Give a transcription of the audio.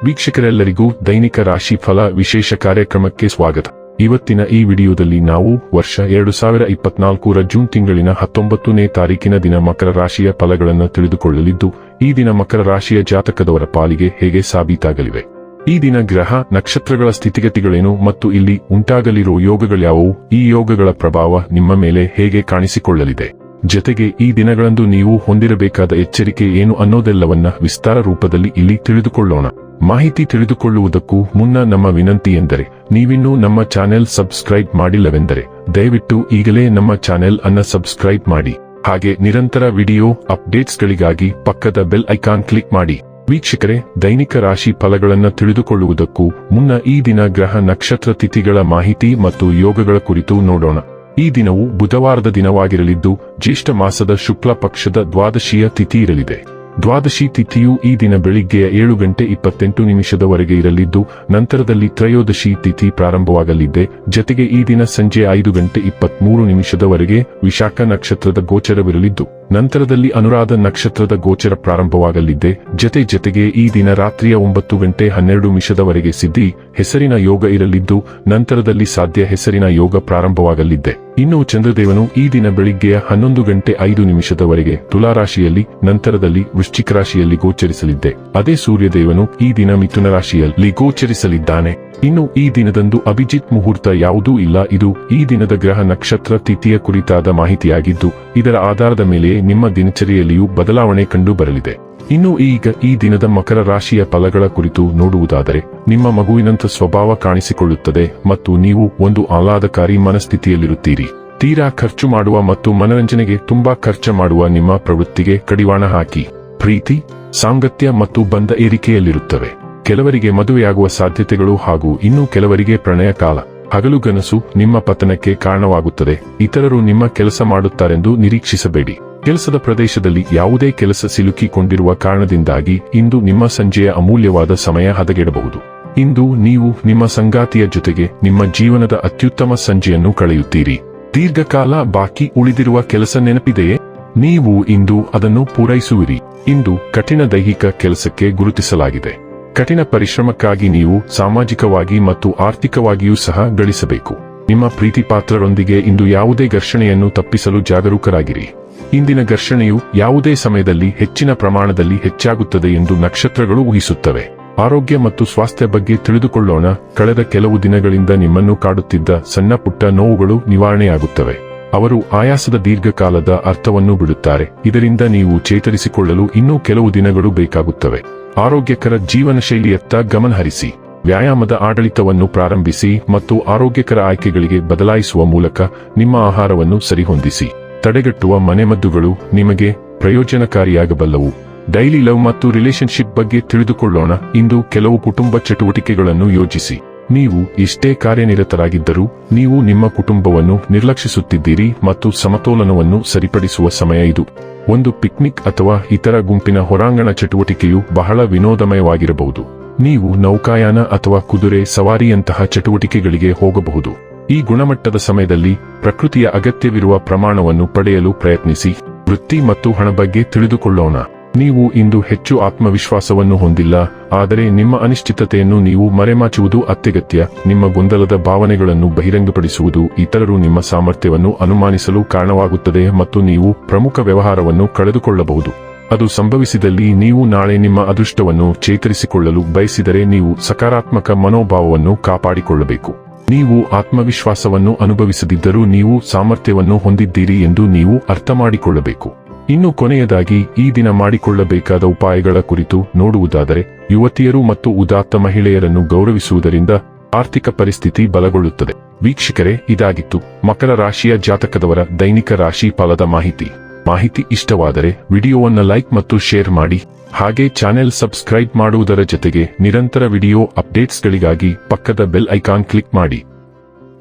ವೀಕ್ಷಕರೆಲ್ಲರಿಗೂ ದೈನಿಕ ರಾಶಿ ಫಲ ವಿಶೇಷ ಕಾರ್ಯಕ್ರಮಕ್ಕೆ ಸ್ವಾಗತ. ಇವತ್ತಿನ ಈ ವಿಡಿಯೋದಲ್ಲಿ ನಾವು ವರ್ಷ 2024ರ ಜೂನ್ ತಿಂಗಳಿನ 19ನೇ ತಾರೀಕಿನ ದಿನ ಮಕರ ರಾಶಿಯ ಫಲಗಳನ್ನು ತಿಳಿದುಕೊಳ್ಳಲಿದ್ದು, ಈ ದಿನ ಮಕರ ರಾಶಿಯ ಜಾತಕದವರ ಪಾಲಿಗೆ ಹೇಗೆ ಸಾಬೀತಾಗಲಿವೆ, ಈ ದಿನ ಗ್ರಹ ನಕ್ಷತ್ರಗಳ ಸ್ಥಿತಿಗತಿಗಳೇನು ಮತ್ತು ಇಲ್ಲಿ ಉಂಟಾಗಲಿರುವ ಯೋಗಗಳ್ಯಾವುವು, ಈ ಯೋಗಗಳ ಪ್ರಭಾವ ನಿಮ್ಮ ಮೇಲೆ ಹೇಗೆ ಕಾಣಿಸಿಕೊಳ್ಳಲಿದೆ, ಜೊತೆಗೆ ಈ ದಿನಗಳಂದು ನೀವು ಹೊಂದಿರಬೇಕಾದ ಎಚ್ಚರಿಕೆ ಏನು ಅನ್ನೋದೆಲ್ಲವನ್ನ ವಿಸ್ತಾರ ರೂಪದಲ್ಲಿ ಇಲ್ಲಿ ತಿಳಿದುಕೊಳ್ಳೋಣ. ಮಾಹಿತಿ ತಿಳಿದುಕೊಳ್ಳುವುದಕ್ಕೂ ಮುನ್ನ ನಮ್ಮ ವಿನಂತಿ ಎಂದರೆ, ನೀವಿನ್ನೂ ನಮ್ಮ ಚಾನೆಲ್ ಸಬ್ಸ್ಕ್ರೈಬ್ ಮಾಡಿಲ್ಲವೆಂದರೆ ದಯವಿಟ್ಟು ಈಗಲೇ ನಮ್ಮ ಚಾನೆಲ್ ಅನ್ನ ಸಬ್ಸ್ಕ್ರೈಬ್ ಮಾಡಿ. ಹಾಗೆ ನಿರಂತರ ವಿಡಿಯೋ ಅಪ್ಡೇಟ್ಸ್ಗಳಿಗಾಗಿ ಪಕ್ಕದ ಬೆಲ್ ಐಕಾನ್ ಕ್ಲಿಕ್ ಮಾಡಿ. ವೀಕ್ಷಕರೇ, ದೈನಿಕ ರಾಶಿ ಫಲಗಳನ್ನು ತಿಳಿದುಕೊಳ್ಳುವುದಕ್ಕೂ ಮುನ್ನ ಈ ದಿನ ಗ್ರಹ ನಕ್ಷತ್ರ ತಿಥಿಗಳ ಮಾಹಿತಿ ಮತ್ತು ಯೋಗಗಳ ಕುರಿತು ನೋಡೋಣ. ಈ ದಿನವು ಬುಧವಾರದ ದಿನವಾಗಿರಲಿದ್ದು, ಜ್ಯೇಷ್ಠ ಮಾಸದ ಶುಕ್ಲ ಪಕ್ಷದ ದ್ವಾದಶಿಯ ತಿಥಿ ಇರಲಿದೆ. ದ್ವಾದಶಿ ತಿಥಿಯು ಈ ದಿನ ಬೆಳಿಗ್ಗೆಯ 7:28 ಇರಲಿದ್ದು, ನಂತರದಲ್ಲಿ ತ್ರಯೋದಶಿ ತಿಥಿ ಪ್ರಾರಂಭವಾಗಲಿದೆ. ಜೊತೆಗೆ ಈ ದಿನ ಸಂಜೆ 5:23 ವಿಶಾಖ ನಕ್ಷತ್ರದ ಗೋಚರವಿರಲಿದ್ದು, ನಂತರದಲ್ಲಿ ಅನುರಾಧ ನಕ್ಷತ್ರದ ಗೋಚರ ಪ್ರಾರಂಭವಾಗಲಿದೆ. ಜೊತೆಗೆ ಈ ದಿನ ರಾತ್ರಿಯ 9:12 ಸಿದ್ಧಿ ಹೆಸರಿನ ಯೋಗ ಇರಲಿದ್ದು, ನಂತರದಲ್ಲಿ ಸಾಧ್ಯ ಹೆಸರಿನ ಯೋಗ ಪ್ರಾರಂಭವಾಗಲಿದೆ. ಇನ್ನು ಚಂದ್ರದೇವನು ಈ ದಿನ ಬೆಳಿಗ್ಗೆಯ 11:05 ತುಲಾರಾಶಿಯಲ್ಲಿ, ನಂತರದಲ್ಲಿ ವೃಶ್ಚಿಕ ರಾಶಿಯಲ್ಲಿ ಗೋಚರಿಸಲಿದೆ. ಅದೇ ಸೂರ್ಯದೇವನು ಈ ದಿನ ಮಿಥುನ ರಾಶಿಯಲ್ಲಿ ಗೋಚರಿಸಲಿದ್ದಾನೆ. ಇನ್ನು ಈ ದಿನದಂದು ಅಭಿಜಿತ್ ಮುಹೂರ್ತ ಯಾವುದೂ ಇಲ್ಲ. ಇದು ಈ ದಿನದ ಗ್ರಹ ನಕ್ಷತ್ರ ತಿಥಿಯ ಕುರಿತಾದ ಮಾಹಿತಿಯಾಗಿದ್ದು, ಇದರ ಆಧಾರದ ಮೇಲೆ ನಿಮ್ಮ ದಿನಚರಿಯಲ್ಲಿಯೂ ಬದಲಾವಣೆ ಕಂಡು ಬರಲಿದೆ. ಇನ್ನು ಈಗ ಈ ದಿನದ ಮಕರ ರಾಶಿಯ ಫಲಗಳ ಕುರಿತು ನೋಡುವುದಾದರೆ, ನಿಮ್ಮ ಮಗುವಿನಂಥ ಸ್ವಭಾವ ಕಾಣಿಸಿಕೊಳ್ಳುತ್ತದೆ ಮತ್ತು ನೀವು ಒಂದು ಆಹ್ಲಾದಕಾರಿ ಮನಸ್ಥಿತಿಯಲ್ಲಿರುತ್ತೀರಿ. ತೀರಾ ಖರ್ಚು ಮಾಡುವ ಮತ್ತು ಮನರಂಜನೆಗೆ ತುಂಬಾ ಖರ್ಚು ಮಾಡುವ ನಿಮ್ಮ ಪ್ರವೃತ್ತಿಗೆ ಕಡಿವಾಣ ಹಾಕಿ ಪ್ರೀತಿ, ಸಾಂಗತ್ಯ ಮತ್ತು ಬಂಧ ಏರಿಕೆಯಲ್ಲಿರುತ್ತವೆ. ಕೆಲವರಿಗೆ ಮದುವೆಯಾಗುವ ಸಾಧ್ಯತೆಗಳು ಹಾಗೂ ಇನ್ನು ಕೆಲವರಿಗೆ ಪ್ರಣಯ ಕಾಲ ಹಗಲುಗನಸು ನಿಮ್ಮ ಪತನಕ್ಕೆ ಕಾರಣವಾಗುತ್ತದೆ. ಇತರರು ನಿಮ್ಮ ಕೆಲಸ ಮಾಡುತ್ತಾರೆಂದು ನಿರೀಕ್ಷಿಸಬೇಡಿ. ಕೆಲಸದ ಪ್ರದೇಶದಲ್ಲಿ ಯಾವುದೇ ಕೆಲಸ ಸಿಲುಕಿಕೊಂಡಿರುವ ಕಾರಣದಿಂದಾಗಿ ಇಂದು ನಿಮ್ಮ ಸಂಜೆಯ ಅಮೂಲ್ಯವಾದ ಸಮಯ ಹದಗೆಡಬಹುದು. ಇಂದು ನೀವು ನಿಮ್ಮ ಸಂಗಾತಿಯ ಜೊತೆಗೆ ನಿಮ್ಮ ಜೀವನದ ಅತ್ಯುತ್ತಮ ಸಂಜೆಯನ್ನು ಕಳೆಯುತ್ತೀರಿ. ದೀರ್ಘಕಾಲ ಬಾಕಿ ಉಳಿದಿರುವ ಕೆಲಸ ನೆನಪಿದೆಯೇ? ನೀವು ಇಂದು ಅದನ್ನು ಪೂರೈಸುವಿರಿ. ಇಂದು ಕಠಿಣ ದೈಹಿಕ ಕೆಲಸಕ್ಕೆ ಗುರುತಿಸಲಾಗಿದೆ. ಕಠಿಣ ಪರಿಶ್ರಮಕ್ಕಾಗಿ ನೀವು ಸಾಮಾಜಿಕವಾಗಿ ಮತ್ತು ಆರ್ಥಿಕವಾಗಿಯೂ ಸಹ ಗಳಿಸಬೇಕು. ನಿಮ್ಮ ಪ್ರೀತಿ ಪಾತ್ರರೊಂದಿಗೆ ಇಂದು ಯಾವುದೇ ಘರ್ಷಣೆಯನ್ನು ತಪ್ಪಿಸಲು ಜಾಗರೂಕರಾಗಿರಿ. ಇಂದಿನ ಘರ್ಷಣೆಯು ಯಾವುದೇ ಸಮಯದಲ್ಲಿ ಹೆಚ್ಚಿನ ಪ್ರಮಾಣದಲ್ಲಿ ಹೆಚ್ಚಾಗುತ್ತದೆ ಎಂದು ನಕ್ಷತ್ರಗಳು ಊಹಿಸುತ್ತವೆ. ಆರೋಗ್ಯ ಮತ್ತು ಸ್ವಾಸ್ಥ್ಯ ಬಗ್ಗೆ ತಿಳಿದುಕೊಳ್ಳೋಣ. ಕಳೆದ ಕೆಲವು ದಿನಗಳಿಂದ ನಿಮ್ಮನ್ನು ಕಾಡುತ್ತಿದ್ದ ಸಣ್ಣ ಪುಟ್ಟ ನೋವುಗಳು ನಿವಾರಣೆಯಾಗುತ್ತವೆ. ಅವರು ಆಯಾಸದ ದೀರ್ಘಕಾಲದ ಅರ್ಥವನ್ನು ಬಿಡುತ್ತಾರೆ. ಇದರಿಂದ ನೀವು ಚೇತರಿಸಿಕೊಳ್ಳಲು ಇನ್ನೂ ಕೆಲವು ದಿನಗಳು ಬೇಕಾಗುತ್ತವೆ. ಆರೋಗ್ಯಕರ ಜೀವನ ಶೈಲಿಯತ್ತ ಗಮನಹರಿಸಿ. ವ್ಯಾಯಾಮದ ಆಡಳಿತವನ್ನು ಪ್ರಾರಂಭಿಸಿ ಮತ್ತು ಆರೋಗ್ಯಕರ ಆಯ್ಕೆಗಳಿಗೆ ಬದಲಾಯಿಸುವ ಮೂಲಕ ನಿಮ್ಮ ಆಹಾರವನ್ನು ಸರಿಹೊಂದಿಸಿ. ತಡೆಗಟ್ಟುವ ಮನೆಮದ್ದುಗಳು ನಿಮಗೆ ಪ್ರಯೋಜನಕಾರಿಯಾಗಬಲ್ಲವು. ಡೈಲಿ ಲವ್ ಮತ್ತು ರಿಲೇಶನ್ಶಿಪ್ ಬಗ್ಗೆ ತಿಳಿದುಕೊಳ್ಳೋಣ. ಇಂದು ಕೆಲವು ಕುಟುಂಬ ಚಟುವಟಿಕೆಗಳನ್ನು ಯೋಜಿಸಿ. ನೀವು ಎಷ್ಟೇ ಕಾರ್ಯನಿರತರಾಗಿದ್ದರೂ ನೀವು ನಿಮ್ಮ ಕುಟುಂಬವನ್ನು ನಿರ್ಲಕ್ಷಿಸುತ್ತಿದ್ದೀರಿ ಮತ್ತು ಸಮತೋಲನವನ್ನು ಸರಿಪಡಿಸುವ ಸಮಯ ಇದು. ಒಂದು ಪಿಕ್ನಿಕ್ ಅಥವಾ ಇತರ ಗುಂಪಿನ ಹೊರಾಂಗಣ ಚಟುವಟಿಕೆಯು ಬಹಳ ವಿನೋದಮಯವಾಗಿರಬಹುದು. ನೀವು ನೌಕಾಯಾನ ಅಥವಾ ಕುದುರೆ ಸವಾರಿಯಂತಹ ಚಟುವಟಿಕೆಗಳಿಗೆ ಹೋಗಬಹುದು. ಈ ಗುಣಮಟ್ಟದ ಸಮಯದಲ್ಲಿ ಪ್ರಕೃತಿಯ ಅಗತ್ಯವಿರುವ ಪ್ರಮಾಣವನ್ನು ಪಡೆಯಲು ಪ್ರಯತ್ನಿಸಿ. ವೃತ್ತಿ ಮತ್ತು ಹಣ ಬಗ್ಗೆ ತಿಳಿದುಕೊಳ್ಳೋಣ. ನೀವು ಇಂದು ಹೆಚ್ಚು ಆತ್ಮವಿಶ್ವಾಸವನ್ನು ಹೊಂದಿಲ್ಲ, ಆದರೆ ನಿಮ್ಮ ಅನಿಶ್ಚಿತತೆಯನ್ನು ನೀವು ಮರೆಮಾಚುವುದು ಅತ್ಯಗತ್ಯ. ನಿಮ್ಮ ಗೊಂದಲದ ಭಾವನೆಗಳನ್ನು ಬಹಿರಂಗಪಡಿಸುವುದು ಇತರರು ನಿಮ್ಮ ಸಾಮರ್ಥ್ಯವನ್ನು ಅನುಮಾನಿಸಲು ಕಾರಣವಾಗುತ್ತದೆ ಮತ್ತು ನೀವು ಪ್ರಮುಖ ವ್ಯವಹಾರವನ್ನು ಕಳೆದುಕೊಳ್ಳಬಹುದು. ಅದು ಸಂಭವಿಸಿದಲ್ಲಿ ನೀವು ನಾಳೆ ನಿಮ್ಮ ಅದೃಷ್ಟವನ್ನು ಚೇತರಿಸಿಕೊಳ್ಳಲು ಬಯಸಿದರೆ ನೀವು ಸಕಾರಾತ್ಮಕ ಮನೋಭಾವವನ್ನು ಕಾಪಾಡಿಕೊಳ್ಳಬೇಕು. ನೀವು ಆತ್ಮವಿಶ್ವಾಸವನ್ನು ಅನುಭವಿಸದಿದ್ದರೂ ನೀವು ಸಾಮರ್ಥ್ಯವನ್ನು ಹೊಂದಿದ್ದೀರಿ ಎಂದು ನೀವು ಅರ್ಥ ಮಾಡಿಕೊಳ್ಳಬೇಕು. ಇನ್ನು ಕೊನೆಯದಾಗಿ ಈ ದಿನ ಮಾಡಿಕೊಳ್ಳಬೇಕಾದ ಉಪಾಯಗಳ ಕುರಿತು ನೋಡುವುದಾದರೆ, ಯುವತಿಯರು ಮತ್ತು ಉದಾತ್ತ ಮಹಿಳೆಯರನ್ನು ಗೌರವಿಸುವುದರಿಂದ ಆರ್ಥಿಕ ಪರಿಸ್ಥಿತಿ ಬಲಗೊಳ್ಳುತ್ತದೆ. ವೀಕ್ಷಕರೇ, ಇದಾಗಿತ್ತು ಮಕರ ರಾಶಿಯ ಜಾತಕದವರ ದೈನಿಕ ರಾಶಿ ಫಲದ ಮಾಹಿತಿ ಇಷ್ಟವಾದರೆ ವಿಡಿಯೋವನ್ನು ಲೈಕ್ ಮತ್ತು ಶೇರ್ ಮಾಡಿ. ಹಾಗೆ ಚಾನೆಲ್ ಸಬ್ಸ್ಕ್ರೈಬ್ ಮಾಡುವುದರ ಜೊತೆಗೆ ನಿರಂತರ ವಿಡಿಯೋ ಅಪ್ಡೇಟ್ಸ್ಗಳಿಗಾಗಿ ಪಕ್ಕದ ಬೆಲ್ ಐಕಾನ್ ಕ್ಲಿಕ್ ಮಾಡಿ.